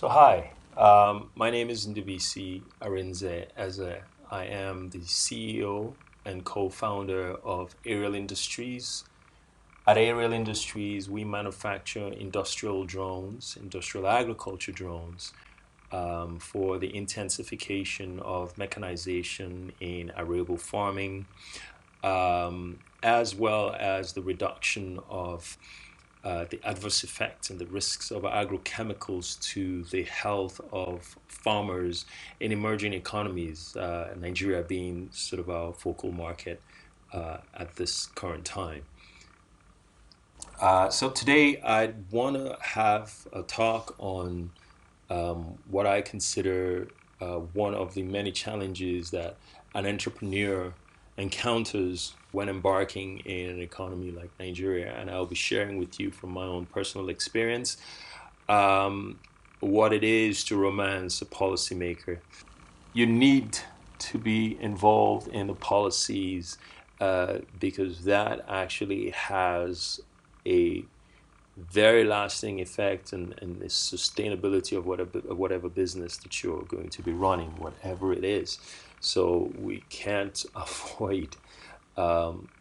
So hi, my name is Ndubisi Arinze Eze. I am the CEO and co-founder of Aerial Industries. At Aerial Industries, we manufacture industrial drones, industrial agriculture drones, for the intensification of mechanization in arable farming, as well as the reduction of the adverse effects and the risks of agrochemicals to the health of farmers in emerging economies, Nigeria being sort of our focal market at this current time. So today I want to have a talk on what I consider one of the many challenges that an entrepreneur encounters when embarking in an economy like Nigeria. And I'll be sharing with you from my own personal experience um, what it is to romance a policymaker. You need to be involved in the policies because that actually has a very lasting effect and the sustainability of whatever business that you're going to be running, whatever it is. So we can't avoid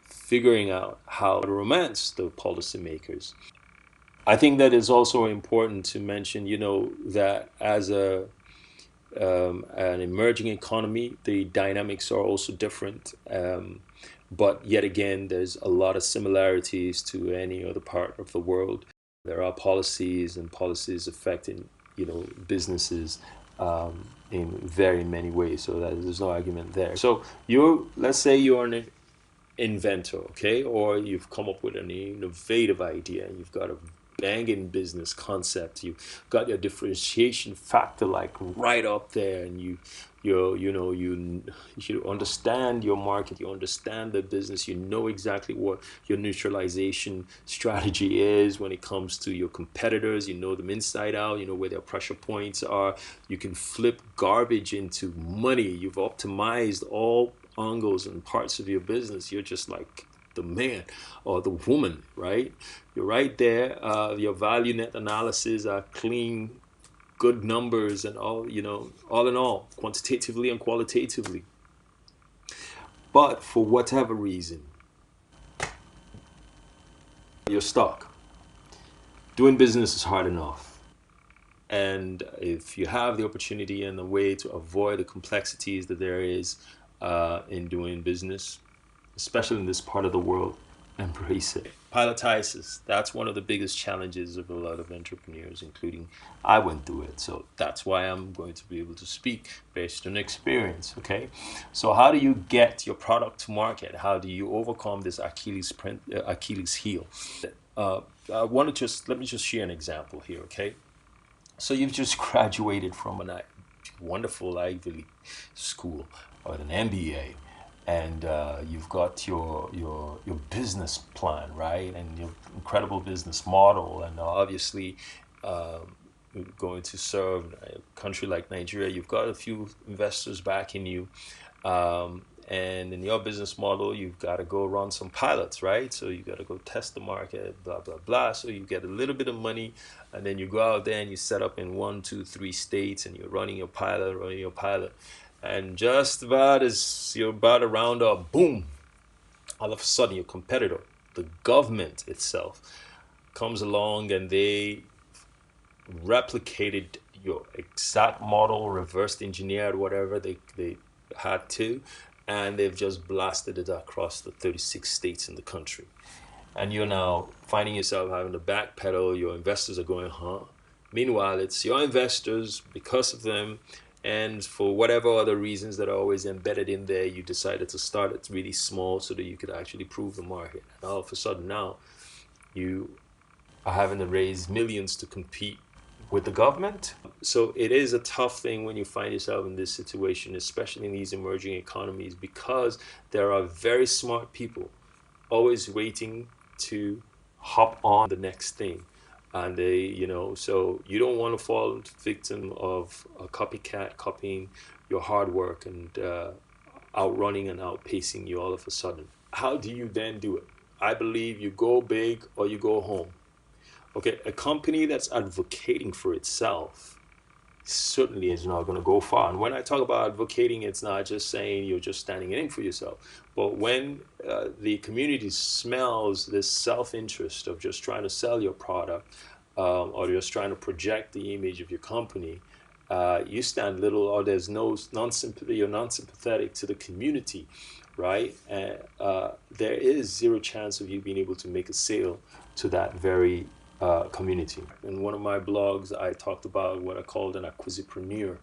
figuring out how to romance the policymakers. I think that is also important to mention, that as an emerging economy, the dynamics are also different. But yet again, there's a lot of similarities to any other part of the world. There are policies and policies affecting, businesses in very many ways. So that there's no argument there. So let's say you're an inventor, okay, or you've come up with an innovative idea and you've got a banging business concept. You've got your differentiation factor like right up there, and you understand your market, you understand the business, you know exactly what your neutralization strategy is when it comes to your competitors. You know them inside out, you know where their pressure points are. You can flip garbage into money. You've optimized all angles and parts of your business. You're just like the man or the woman, right? You're right there. Your value net analysis are clean, good numbers, and all in all, quantitatively and qualitatively. But for whatever reason, you're stuck. Doing business is hard enough. And if you have the opportunity and the way to avoid the complexities that there is in doing business, especially in this part of the world, embrace it. Pilotitis, that's one of the biggest challenges of a lot of entrepreneurs, including I went through it. So that's why I'm going to be able to speak based on experience. Okay. So how do you get your product to market? How do you overcome this Achilles heel? Uh, let me just share an example here. Okay. So you've just graduated from a wonderful Ivy League school or an MBA, and you've got your business plan, right, and your incredible business model, and obviously going to serve a country like Nigeria. You've got a few investors backing you. And in your business model, you've got to go run some pilots, right? So you got to go test the market, blah, blah, blah. So you get a little bit of money, and then you go out there and you set up in one, two, three states, and you're running your pilot. And just about as you're about to round up, boom, all of a sudden your competitor, the government itself, comes along and they replicated your exact model, reversed engineered whatever they had to, and they've just blasted it across the 36 states in the country. And you're now finding yourself having to backpedal. Your investors are going, huh? Meanwhile, it's your investors, because of them, and for whatever other reasons that are always embedded in there, you decided to start it really small so that you could actually prove the market. And all of a sudden now, you are having to raise millions to compete with the government. So it is a tough thing when you find yourself in this situation, especially in these emerging economies, because there are very smart people always waiting to hop on the next thing. And so you don't want to fall victim of a copycat copying your hard work and outrunning and outpacing you all of a sudden. How do you then do it? I believe you go big or you go home. Okay, a company that's advocating for itself certainly is not going to go far. And when I talk about advocating, it's not just saying you're just standing in for yourself, but when the community smells this self-interest of just trying to sell your product, or just trying to project the image of your company, you stand little, or there's no non-sympathy, you're non-sympathetic to the community, right? And there is zero chance of you being able to make a sale to that very community. In one of my blogs, I talked about what I called an acquisipreneur,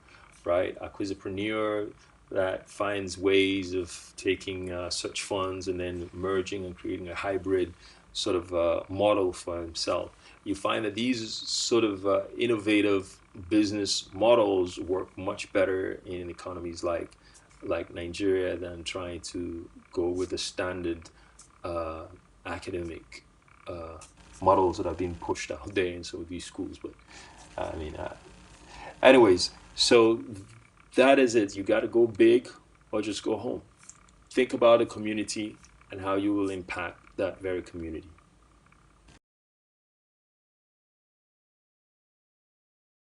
right? Acquisipreneur that finds ways of taking such funds and then merging and creating a hybrid sort of model for himself. You find that these sort of innovative business models work much better in economies like Nigeria than trying to go with the standard academic models that are being pushed out there in some of these schools. But I mean, anyways, so that is it. You got to go big or just go home. Think about the community and how you will impact that very community.